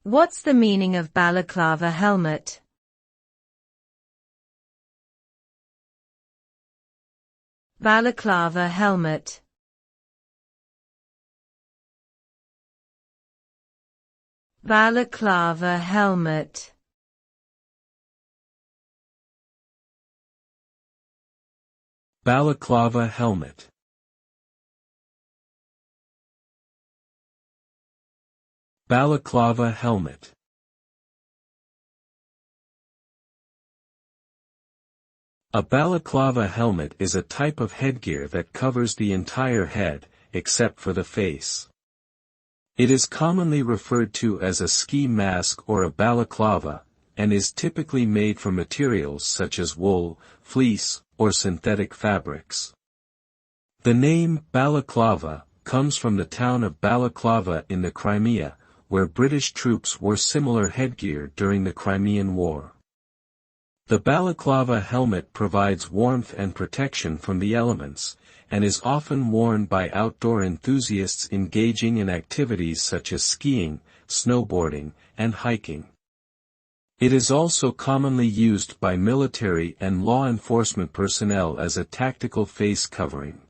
What's the meaning of balaclava helmet? Balaclava helmet. Balaclava helmet. Balaclava helmet. Balaclava helmet. A balaclava helmet is a type of headgear that covers the entire head, except for the face. It is commonly referred to as a ski mask or a balaclava, and is typically made from materials such as wool, fleece, or synthetic fabrics. The name balaclava comes from the town of Balaclava in the Crimea, where British troops wore similar headgear during the Crimean War. The balaclava helmet provides warmth and protection from the elements, and is often worn by outdoor enthusiasts engaging in activities such as skiing, snowboarding, and hiking. It is also commonly used by military and law enforcement personnel as a tactical face covering.